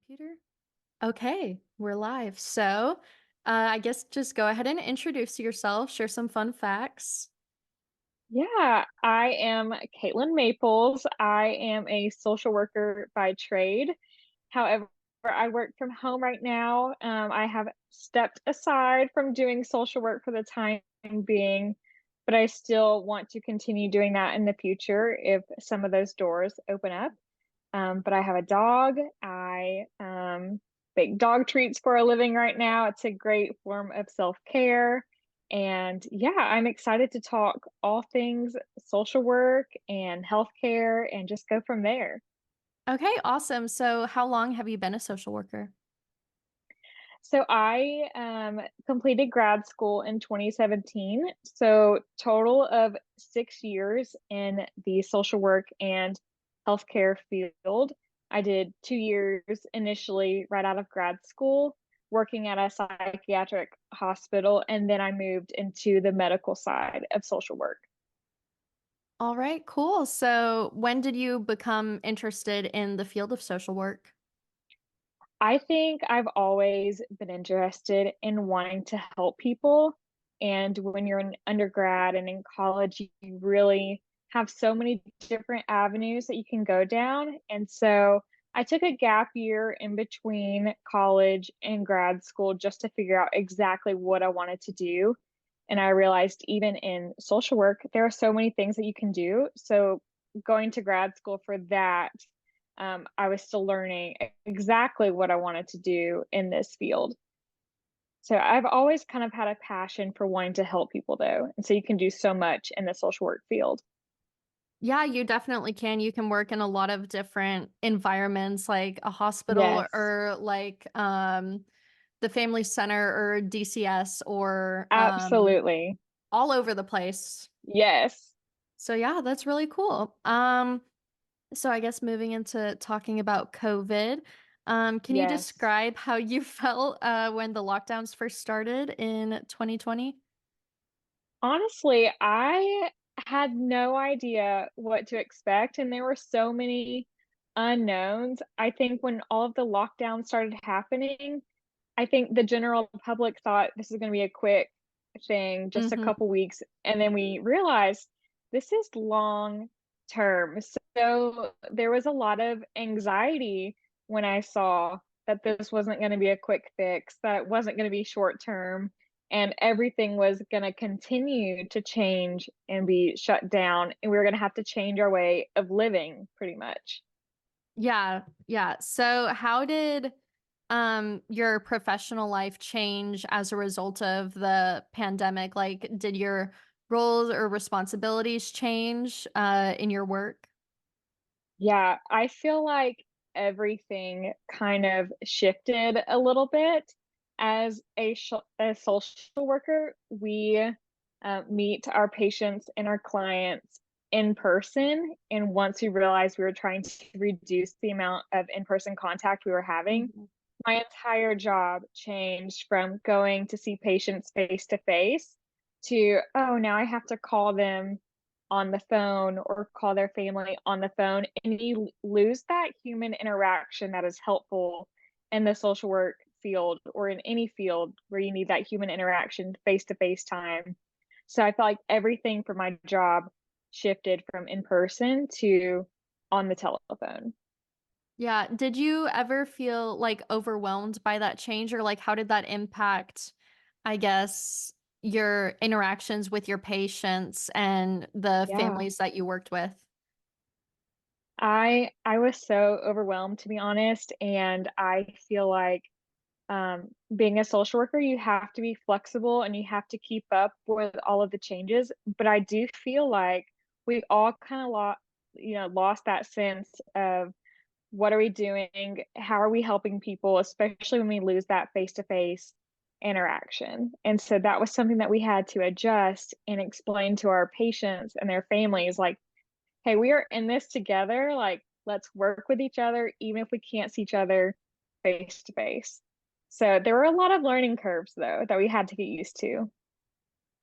Computer? Okay, we're live. I guess just go ahead and introduce yourself, share some fun facts. Yeah, I am Caitlin Maples. I am a social worker by trade. However, I work from home right now. I have stepped aside from doing social work for the time being, but I still want to continue doing that in the future if some of those doors open up. But I have a dog. I bake dog treats for a living right now. It's a great form of self-care. And yeah, I'm excited to talk all things social work and healthcare and just go from there. Okay, awesome. So, how long have you been a social worker? So I completed grad school in 2017. So total of 6 years in the social work and healthcare field. I did 2 years initially right out of grad school, working at a psychiatric hospital, and then I moved into the medical side of social work. All right, cool. So, when did you become interested in the field of social work? I think I've always been interested in wanting to help people. And when you're an undergrad and in college, you really have so many different avenues that you can go down. And so I took a gap year in between college and grad school just to figure out exactly what I wanted to do. And I realized even in social work, there are so many things that you can do. So going to grad school for that, I was still learning exactly what I wanted to do in this field. So I've always kind of had a passion for wanting to help people though. And so you can do so much in the social work field. Yeah, you definitely can. You can work in a lot of different environments like a hospital Yes, or the family center or DCS or absolutely. all over the place. Yes. So yeah, that's really cool. So I guess moving into talking about COVID, can you Yes. describe how you felt when the lockdowns first started in 2020? Honestly, I had no idea what to expect, and there were so many unknowns. I think when all of the lockdowns started happening, I think the general public thought this is gonna be a quick thing, just a Hmm. couple weeks, and then we realized this is long term. So there was a lot of anxiety when I saw that this wasn't gonna be a quick fix, that it wasn't gonna be short term, and everything was gonna continue to change and be shut down, and we were gonna have to change our way of living pretty much. Yeah, yeah. So how did your professional life change as a result of the pandemic? Like, did your roles or responsibilities change in your work? Yeah, I feel like everything kind of shifted a little bit. As a social worker, we meet our patients and our clients in person. And once we realized we were trying to reduce the amount of in person contact we were having, Mhm. my entire job changed from going to see patients face to face to, oh, now I have to call them on the phone or call their family on the phone. And you lose that human interaction that is helpful in the social work field or in any field where you need that human interaction, face to face time. So I felt like everything for my job shifted from in person to on the telephone. Yeah. Did you ever feel like overwhelmed by that change, or like how did that impact, I guess, your interactions with your patients and the Yeah. families that you worked with? I was so overwhelmed, to be honest, and I feel like, being a social worker, you have to be flexible and you have to keep up with all of the changes, but I do feel like we all kinda lost that sense of what are we doing? How are we helping people, especially when we lose that face-to-face interaction, and so that was something that we had to adjust and explain to our patients and their families, like, hey, we are in this together. Like, let's work with each other, even if we can't see each other face to face. So there were a lot of learning curves, though, that we had to get used to.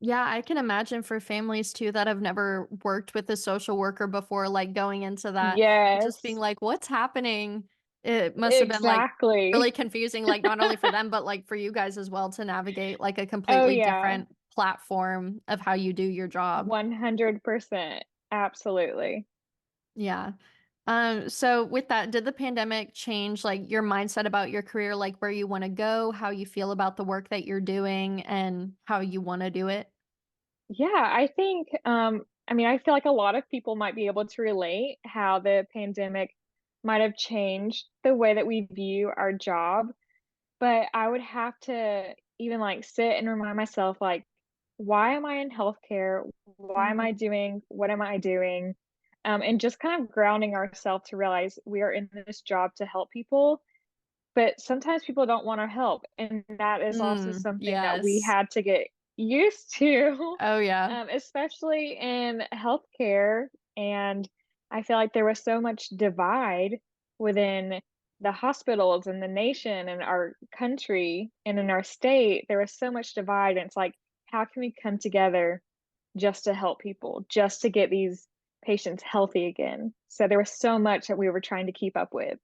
Yeah, I can imagine for families too that have never worked with a social worker before, like going into that, just being Yes. like, what's happening? it must have been like Exactly. really confusing, like not only for them, but like for you guys as well to navigate like a Oh completely yeah, different platform of how you do your job. 100%. Absolutely. Yeah. So with that, did the pandemic change like your mindset about your career, like where you want to go, how you feel about the work that you're doing and how you want to do it? Yeah, I think, I mean, I feel like a lot of people might be able to relate how the pandemic might have changed the way that we view our job. But I would have to even, like, sit and remind myself, like, "Why am I in healthcare? Why am Mhm. I doing what am I doing?" And just kind of grounding ourselves to realize we are in this job to help people, but sometimes people don't want our help, and that is also something that we Yes. had to get used to, Oh yeah. especially in healthcare, and I feel like there was so much divide within the hospitals and the nation and our country and in our state. There was so much divide, and it's like, how can we come together just to help people, just to get these patients healthy again? So there was so much that we were trying to keep up with.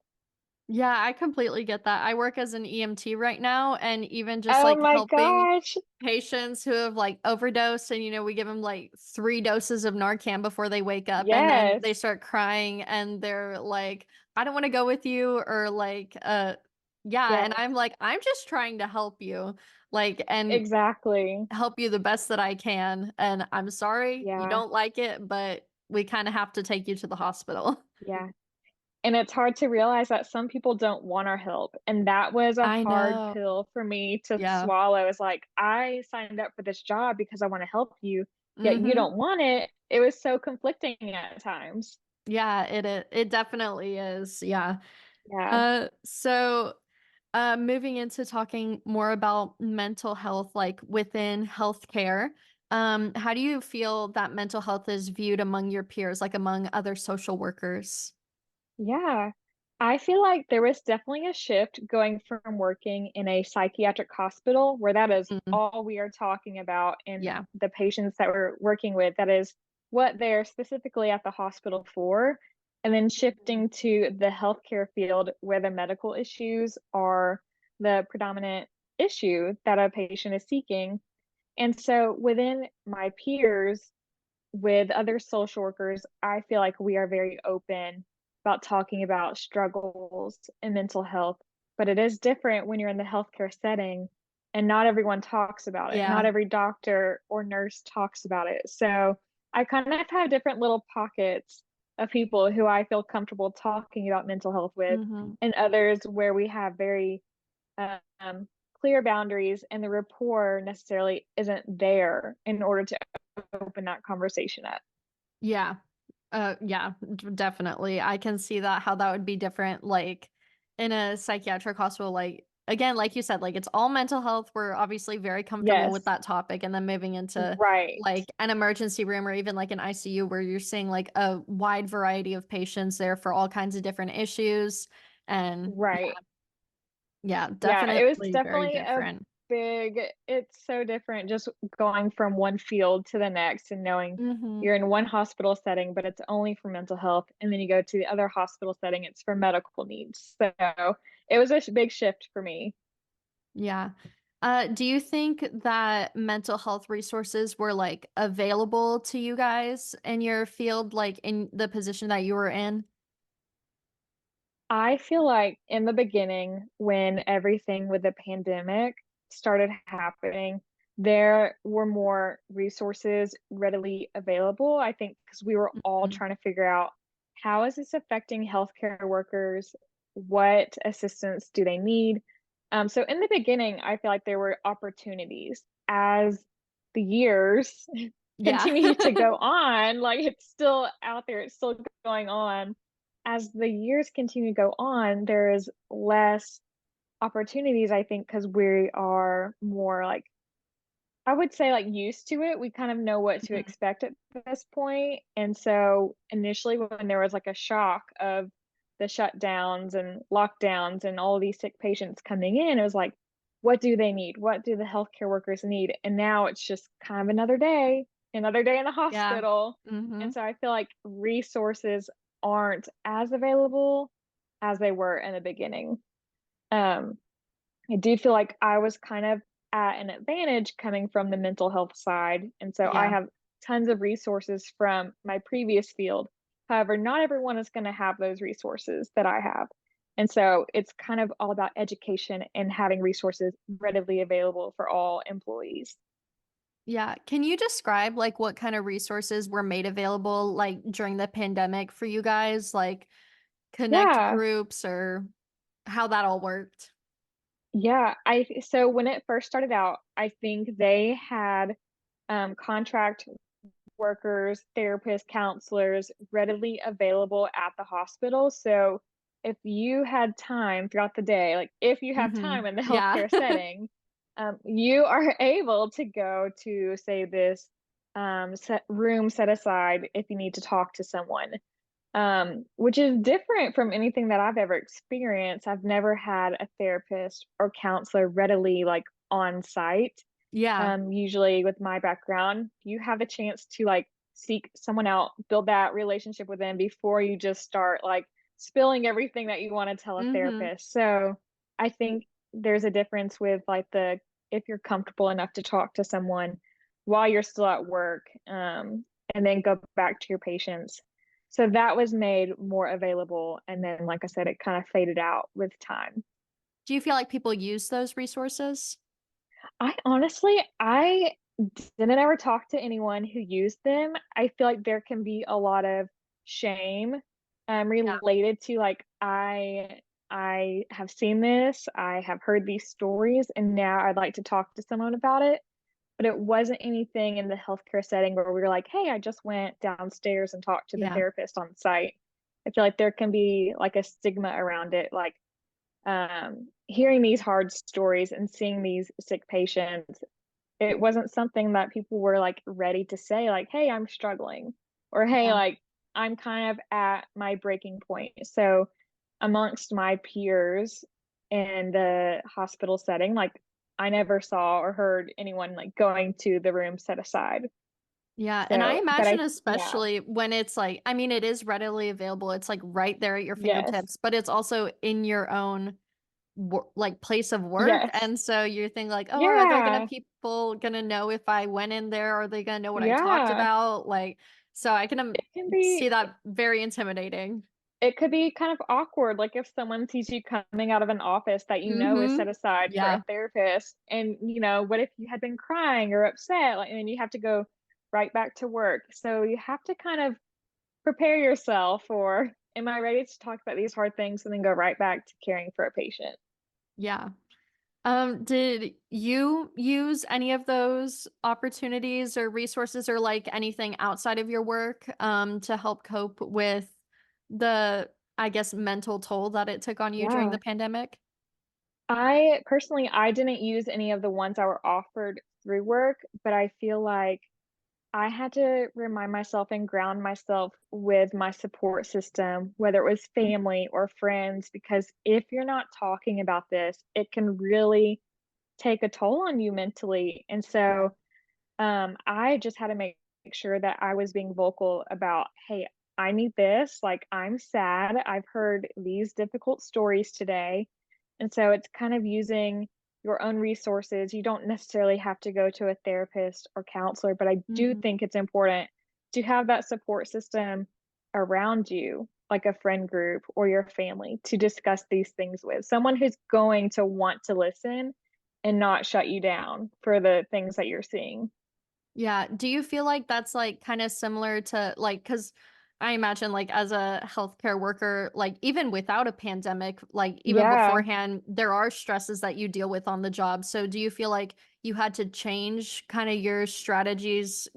Yeah, I completely get that. I work as an EMT right now, and even just Oh like my helping gosh. patients who have like overdosed, and we give them like 3 doses of Narcan before they wake up, and then they Yes, start crying, and they're like, "I don't want to go with you," or like, yeah, and yes, I'm like, "I'm just trying to help you, like, and exactly. help you the best that I can, and I'm sorry you Yeah, don't like it, but we kind of have to take you to the hospital." yeah, and it's hard to realize that some people don't want our help, and that was a I hard know. pill for me to Yeah. swallow. It's like, "I signed up for this job because I wanna help you, yet you Mm-hmm. don't want it." It was so conflicting at times. Yeah, it definitely is. Yeah. Yeah. So moving into talking more about mental health, like within healthcare, how do you feel that mental health is viewed among your peers, like among other social workers? Yeah. I feel like there was definitely a shift going from working in a psychiatric hospital where that is Mm, all we are talking about and yeah. the patients that we're working with, that is what they're specifically at the hospital for. And then Mhm. shifting to the healthcare field where the medical issues are the predominant issue that a patient is seeking. And so within my peers, with other social workers, I feel like we are very open about talking about struggles and mental health, but it is different when you're in the healthcare setting and not everyone talks about it. Not Yeah. every doctor or nurse talks about it. So I kind of have different little pockets of people who I feel comfortable talking about mental health with, Hmm. and others where we have very clear boundaries and the rapport necessarily isn't there in order to open that conversation up. Yeah. Yeah, definitely. I can see that how that would be different, like in a psychiatric hospital, like again, like you said, like it's all mental health. We're obviously very comfortable with Yes, that topic. And then moving into right, like an emergency room or even like an ICU where you're seeing like a wide variety of patients there for all kinds of different issues. And right. yeah, Yeah, it was definitely very definitely a different. big it's so different just going from one field to the next and knowing Hmm. you're in one hospital setting, but it's only for mental health, and then you go to the other hospital setting, it's for medical needs. So, it was a big shift for me. Yeah. Do you think that mental health resources were like available to you guys in your field, like in the position that you were in? I feel like in the beginning, when everything with the pandemic started happening, there were more resources readily available. I think because we were all Mhm. trying to figure out how is this affecting healthcare workers? What assistance do they need? So in the beginning, I feel like there were opportunities. As the years Yeah. continue to go on, like it's still out there, it's still going on. As the years continue to go on, there is less opportunities, I think, because we are more like, I would say, like, used to it. We kind of know what to Mhm. expect at this point. And so initially when there was like a shock of the shutdowns and lockdowns and all these sick patients coming in, it was like, what do they need? What do the healthcare workers need? And now it's just kind of another day in the Yeah. hospital. And Mhm. so I feel like resources aren't as available. as they were in the beginning. Um, I do feel like I was kind of at an advantage coming from the mental health side, and so I Yeah. have tons of resources from my previous field. However, not everyone is going to have those resources that I have. And so it's kind of all about education and having resources readily available for all employees. Yeah. Can you describe like what kind of resources were made available like during the pandemic for you guys? Like connect Yeah. groups or how that all worked? Yeah, I so when it first started out, I think they had contract workers, therapists, counselors readily available at the hospital. So if you had time throughout the day, like if you have Mm-hmm. time in the Yeah. healthcare setting, you are able to go to, say, this room set aside if you need to talk to someone, which is different from anything that I've ever experienced. I've never had a therapist or counselor readily like on site. Yeah. Usually with my background, you have a chance to like seek someone out, build that relationship with them before you just start like spilling everything that you want to tell a Mm-hmm. therapist. So I think there's a difference with like the if you're comfortable enough to talk to someone while you're still at work, and then go back to your patients. So that was made more available. And then, like I said, it kind of faded out with time. Do you feel like people use those resources? I didn't ever talk to anyone who used them. I feel like there can be a lot of shame Yeah. related to like I have seen this, I have heard these stories, and now I'd like to talk to someone about it. But it wasn't anything in the healthcare setting where we were like, hey, I just went downstairs and talked to the Yeah. therapist on site. I feel like there can be like a stigma around it, like hearing these hard stories and seeing these sick patients, it wasn't something that people were like ready to say, like, hey, I'm struggling, or hey, Yeah. like, I'm kind of at my breaking point. So, amongst my peers in the hospital setting, like, I never saw or heard anyone like going to the room set aside. Yeah, and I So, but imagine yeah, especially when it's like, I mean, it is readily available. It's like right there at your yes, fingertips, but it's also in your own like place of work. yes, And so you think like, oh, are there gonna yeah, people gonna know if I went in there? Are they gonna know what I talked yeah. about? Like, so I can It can see be that very intimidating. It could be kind of awkward, like, if someone sees you coming out of an office that you know is Mm-hmm. set aside for a Yeah. therapist, and, what if you had been crying or upset, like, and then you have to go right back to work, so you have to kind of prepare yourself for, "Am I ready to talk about these hard things?" and then go right back to caring for a patient. Yeah. Did you use any of those opportunities or resources or like anything outside of your work to help cope with the, I guess, mental toll that it took on you during Yeah. the pandemic? I didn't use any of the ones that were offered through work, but I feel like I had to remind myself and ground myself with my support system, whether it was family or friends, because if you're not talking about this, it can really take a toll on you mentally. And so I just had to make sure that I was being vocal about, hey, I need this. Like, I'm sad. I've heard these difficult stories today. And so it's kind of using your own resources. You don't necessarily have to go to a therapist or counselor, but I do Mhm. think it's important to have that support system around you, like a friend group or your family, to discuss these things with someone who's going to want to listen and not shut you down for the things that you're seeing. Yeah. Do you feel like that's like kind of similar to like, because I imagine like as a healthcare worker, like even without a pandemic, like even Yeah. beforehand, there are stresses that you deal with on the job. So do you feel like you had to change kind of your strategies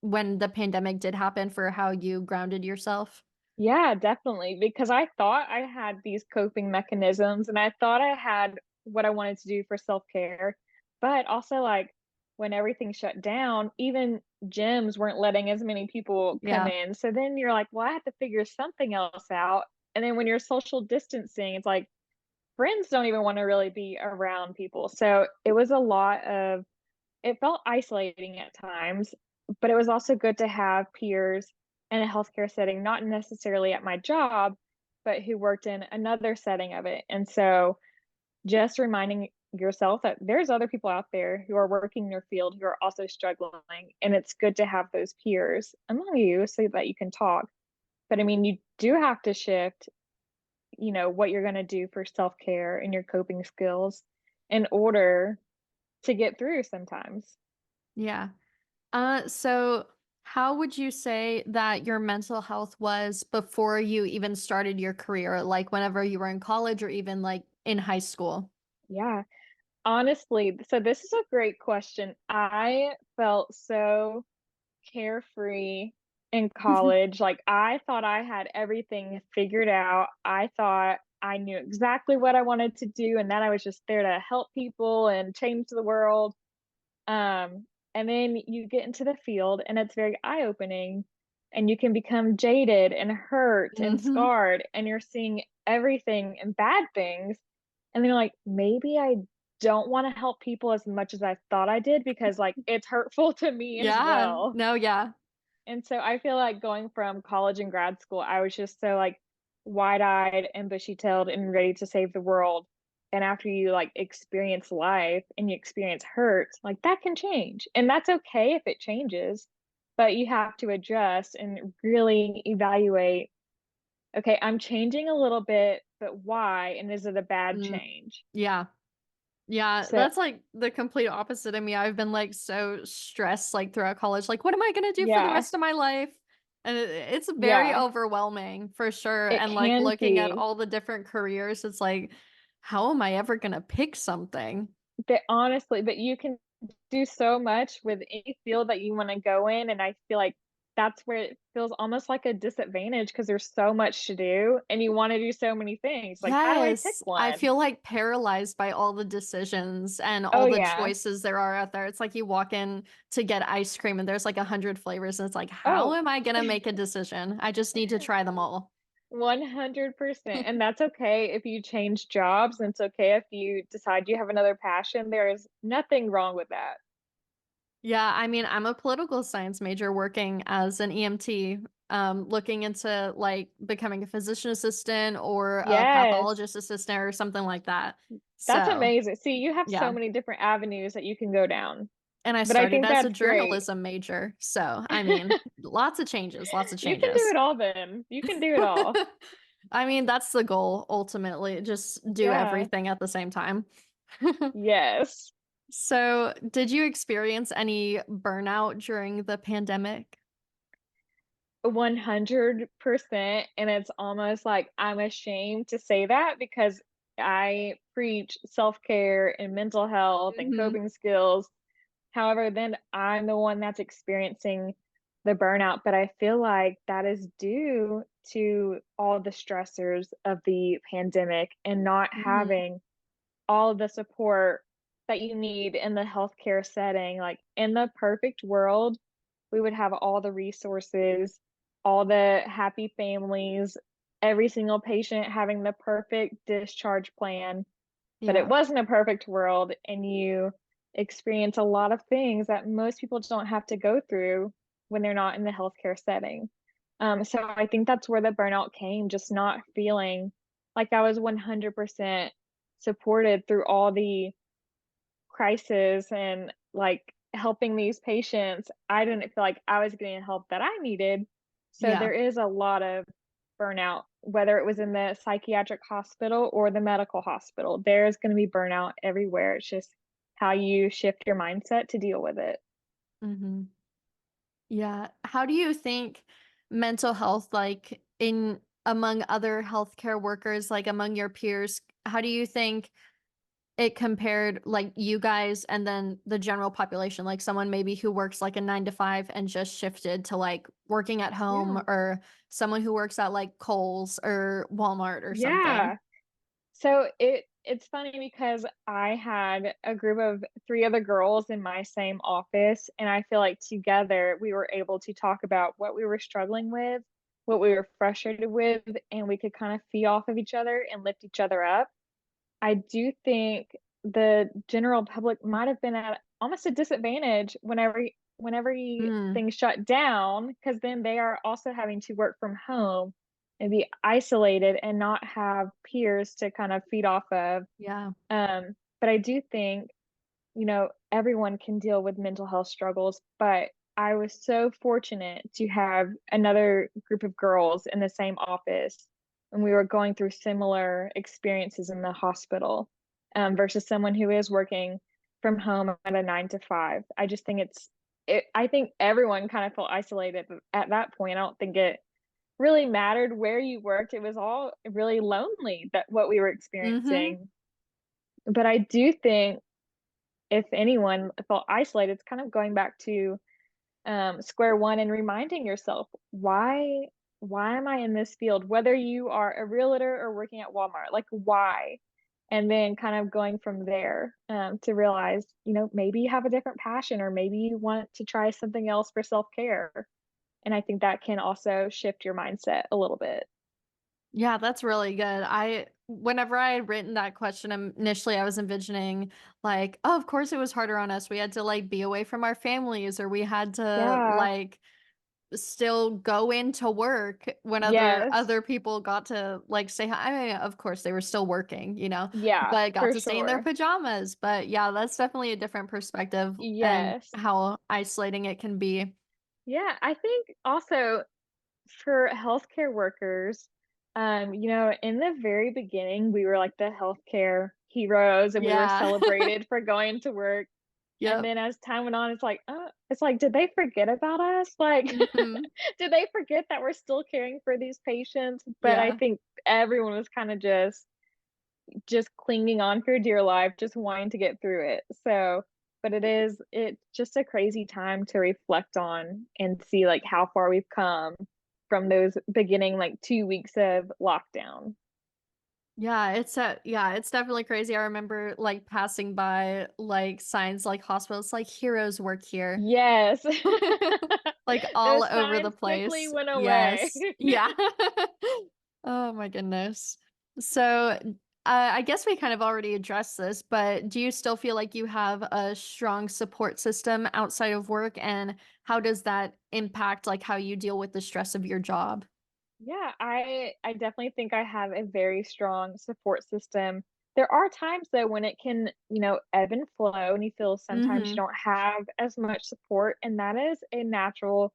when the pandemic did happen for how you grounded yourself? Yeah, definitely, because I thought I had these coping mechanisms and I thought I had what I wanted to do for self-care, but also, like, when everything shut down, even gyms weren't letting as many people come Yeah. in, so then you're like, "Well, I have to figure something else out," and then when you're social distancing, it's like, friends don't even wanna really be around people, so it was a lot of it felt isolating at times, but it was also good to have peers in a healthcare setting, not necessarily at my job, but who worked in another setting of it. And so just reminding yourself that there's other people out there who are working in your field who are also struggling, and it's good to have those peers among you so that you can talk. But I mean, you do have to shift, what you're going to do for self-care and your coping skills in order to get through sometimes. Yeah. So how would you say that your mental health was before you even started your career, like whenever you were in college or even like in high school? Yeah. Honestly, so this is a great question. I felt so carefree in college. Like, I thought I had everything figured out. I thought I knew exactly what I wanted to do and that I was just there to help people and change the world. And then you get into the field and it's very eye-opening and you can become jaded and hurt and Hmm. scarred and you're seeing everything and bad things. And then you're like, maybe I don't want to help people as much as I thought I did because like it's hurtful to me as Yeah. well. No, yeah. And so I feel like going from college and grad school, I was just so like wide-eyed and bushy-tailed and ready to save the world. And after you like experience life and you experience hurt, like that can change. And that's okay if it changes, but you have to adjust and really evaluate, okay, I'm changing a little bit, but why? And is it a bad Mm, change? yeah. Yeah, So, that's like the complete opposite of me. I've been like so stressed like throughout college. Like, what am I gonna do for the yeah, rest of my life? And it's very yeah, overwhelming for sure. it And like can looking at be. all the different careers, it's like, how am I ever gonna pick something? But honestly, but you can do so much with any field that you wanna go in, and I feel like that's where it feels almost like a disadvantage because there's so much to do, and you wanna do so many things, like, how do I pick Yes, I one? feel like paralyzed by all the decisions and Oh, all the yeah. choices there are out there. It's like you walk in to get ice cream and there's like 100 flavors, and it's like, how Oh, am I gonna make a decision? I just need to try them all. 100%, and that's okay if you change jobs, and it's okay if you decide you have another passion, there is nothing wrong with that. Yeah, I mean, I'm a political science major working as an EMT, looking into like becoming a physician assistant or a Yes, pathologist assistant or something like that. that's So, amazing. See, you have so yeah. many different avenues that you can go down, And I but I started think as a that's great. journalism major. So, I mean, lots of changes, lots of You can do changes. it all then. You can do it all. I mean, that's the goal ultimately, just do Yeah. everything at the same time. Yes. So, did you experience any burnout during the pandemic? 100%. And it's almost like I'm ashamed to say that because I preach self-care and mental health and Hmm. coping skills. However, then I'm the one that's experiencing the burnout, but I feel like that is due to all the stressors of the pandemic and not Hmm. having all the support that you need in the healthcare setting. Like in the perfect world, we would have all the resources, all the happy families, every single patient having the perfect discharge plan. But it Yeah. wasn't a perfect world, and you experience a lot of things that most people don't have to go through when they're not in the healthcare setting. So I think that's where the burnout came, just not feeling like I was 100% supported through all the crisis and like helping these patients. I didn't feel like I was getting the help that I needed. So Yeah. there is a lot of burnout, whether it was in the psychiatric hospital or the medical hospital. There's going to be burnout everywhere. It's just how you shift your mindset to deal with it. Hmm. Yeah. How do you think mental health, like in among other healthcare workers, like among your peers, how do you think it compared like you guys and then the general population, like someone maybe who works like a 9 to 5 and just shifted to like working at home, Yeah. or someone who works at like Kohl's or Walmart or something? Yeah. So it's funny because I had a group of 3 other girls in my same office, and I feel like together we were able to talk about what we were struggling with, what we were frustrated with, and we could kind of feed off of each other and lift each other up. I do think the general public might have been at almost a disadvantage whenever Mm, things shut down, because then they are also having to work from home and be isolated and not have peers to kind of feed off of. Yeah. But I do think, everyone can deal with mental health struggles, but I was so fortunate to have another group of girls in the same office, and we were going through similar experiences in the hospital, versus someone who is working from home at a 9 to 5. I just think I think everyone kind of felt isolated at that point. I don't think it really mattered where you worked. It was all really lonely, that what we were Mhm. experiencing. But I do think if anyone felt isolated, it's kind of going back to square one and reminding yourself, why am I in this field? Whether you are a realtor or working at Walmart, like why? And then kind of going from there, to realize, maybe you have a different passion, or maybe you want to try something else for self-care. And I think that can also shift your mindset a little bit. Yeah, that's really good. Whenever I had written that question initially, I was envisioning like, oh, of course it was harder on us. We had to like be away from our families, or we had to Yeah. like still go into work when Yes. other people got to like say hi. I mean, of course they were still working, Yeah, but got for to stay in their sure. pajamas. But yeah, that's definitely a different perspective and Yes. how isolating it can be. Yeah, I think also for healthcare workers, in the very beginning, we were like the healthcare heroes and we were Yeah. celebrated for going to work. And Yep. then as time went on, it's like, did they forget about us? Like, Hmm. did they forget that we're still caring for these patients? But I Yeah. think everyone was kind of just clinging on for dear life, just wanting to get through it. So, but it's just a crazy time to reflect on and see like how far we've come from those beginning like 2 weeks of lockdown. Yeah, it's definitely crazy. I remember like passing by like signs like hospitals like heroes work here. Yes. Like all Those over the signs quickly place. went away. Yes. Yeah. Oh my goodness. So, I guess we kind of already addressed this, but do you still feel like you have a strong support system outside of work, and how does that impact like how you deal with the stress of your job? Yeah, I definitely think I have a very strong support system. There are times though when it can, ebb and flow and you feel sometimes you Mhm. don't have as much support, and that is a natural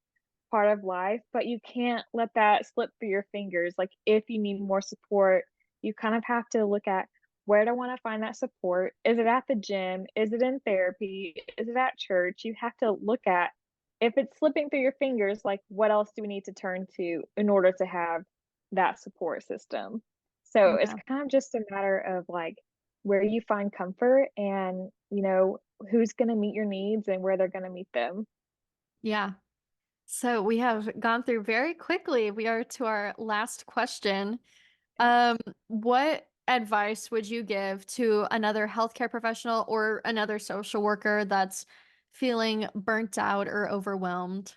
part of life, but you can't let that slip through your fingers. Like if you need more support, you kind of have to look at, where do I want to find that support? Is it at the gym? Is it in therapy? Is it at church? You have to look at, if it's slipping through your fingers, like what else do we need to turn to in order to have that support system? So it's Yeah. kind of just a matter of like where you find comfort, and who's going to meet your needs and where they're going to meet them. Yeah. So we have gone through very quickly. We are to our last question. Okay. Um, what advice would you give to another healthcare professional or another social worker that's feeling burnt out or overwhelmed?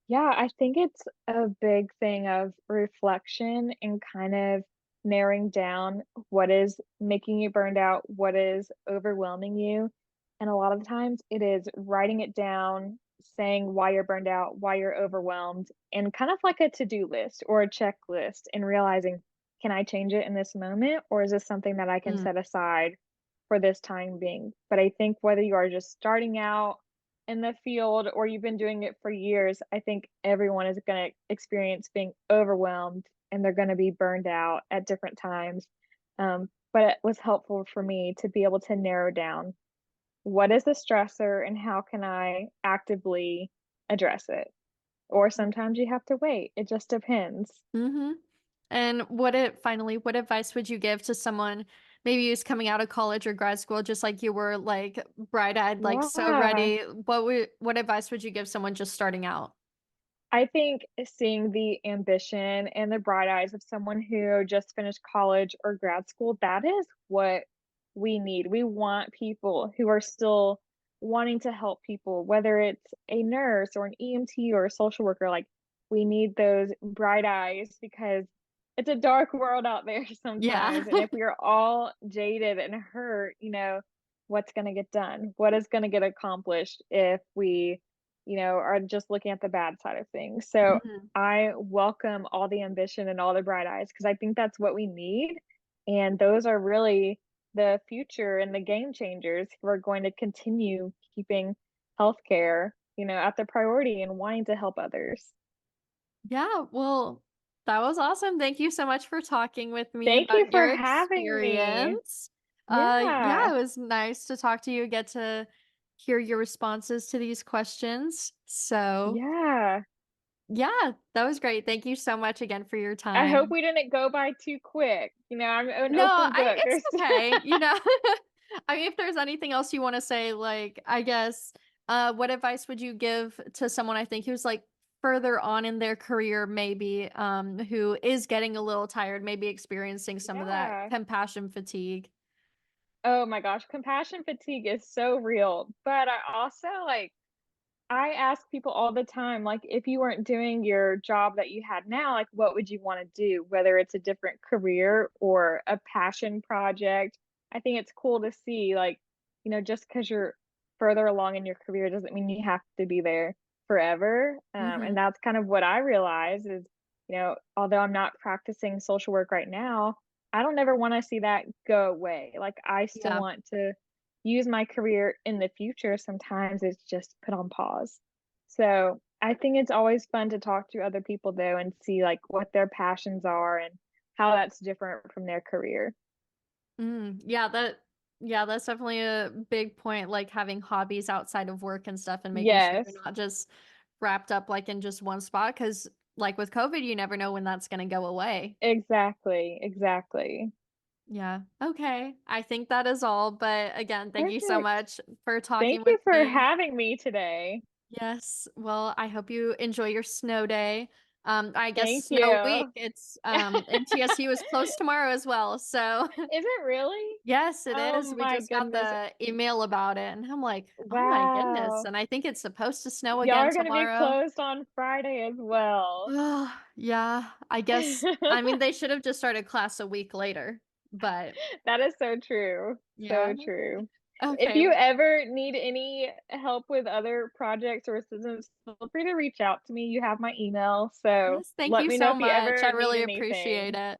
Yeah, I think it's a big thing of reflection and kind of narrowing down what is making you burned out, what is overwhelming you. And a lot of the times it is writing it down, saying why you're burned out, why you're overwhelmed, and kind of like a to-do list or a checklist, and realizing, can I change it in this moment, or is this something that I can Mm, set aside for this time being? But I think whether you are just starting out in the field or you've been doing it for years, I think everyone is going to experience being overwhelmed, and they're going to be burned out at different times. But it was helpful for me to be able to narrow down, what is the stressor and how can I actively address it? Or sometimes you have to wait. It just depends. mhm. And what advice would you give to someone maybe who's coming out of college or grad school just like you were, like bright-eyed, like so Yeah. ready? What advice would you give someone just starting out? I think seeing the ambition and the bright eyes of someone who just finished college or grad school, that is what we need. We want people who are still wanting to help people, whether it's a nurse or an EMT or a social worker. Like, we need those bright eyes because it's a dark world out there Yeah. sometimes. And if we are all jaded and hurt, what's going to get done? What is going to get accomplished if we are just looking at the bad side of things. So Mhm. I welcome all the ambition and all the bright eyes because I think that's what we need. And those are really the future and the game changers who are going to continue keeping healthcare, at the priority and wanting to help others. Yeah, well, that was awesome. Thank you so much for talking with me Thank you about for your having me. experience. Yeah, Yeah. it was nice to talk to you, get to hear your responses to these questions. So, Yeah. yeah, that was great. Thank you so much again for your I hope time. we didn't go by too quick. I'm an No, open book. it's There's okay, I mean, if there's anything else you wanna say, like, I guess, what advice would you give to someone, I think, who's, like, further on in their career maybe, who is getting a little tired, maybe experiencing some of that Yeah. compassion fatigue? Oh my gosh, compassion fatigue is so real. But I also I ask people all the time, like, if you weren't doing your job that you had now, like, what would you want to do? Whether it's a different career or a passion project. I think it's cool to see, like, just because you're further along in your career doesn't mean you have to be there forever. And Mhm. that's kind of what I realize is, although I'm not practicing social work right now, I don't ever want to see that go away. Like, I still Yeah. want to use my career in the future, sometimes it's just put on pause. So, I think it's always fun to talk to other people though and see like what their passions are and how that's different from their career. Yeah, that's definitely a big point, like, having hobbies outside of work and stuff and making sure you're Yes, not just wrapped up, like, in just one spot. Because, like, with COVID, you never know when that's gonna go away. exactly, exactly. Yeah. Okay. I think that is all. But again, thank you so Perfect. much for Thank talking with you for me. having me today. Yes. Well, I hope you enjoy your snow day. I guess Thank snow week. you. It's MTSU is closed tomorrow as well. So Is it really? yes, it is. Oh We my just got goodness. the email about it and I'm like, oh my goodness. Wow. And I think it's supposed to snow Y'all again are gonna be tomorrow. closed on Friday as well. Yeah, I guess. I mean, they should have just started class a week later, but That is so true. yeah. So true. If Okay. you ever need any help with other projects or assistance, feel free to reach out to me. You have my email, so Yes, thank let you me know so if you much. ever I need really appreciate anything. it.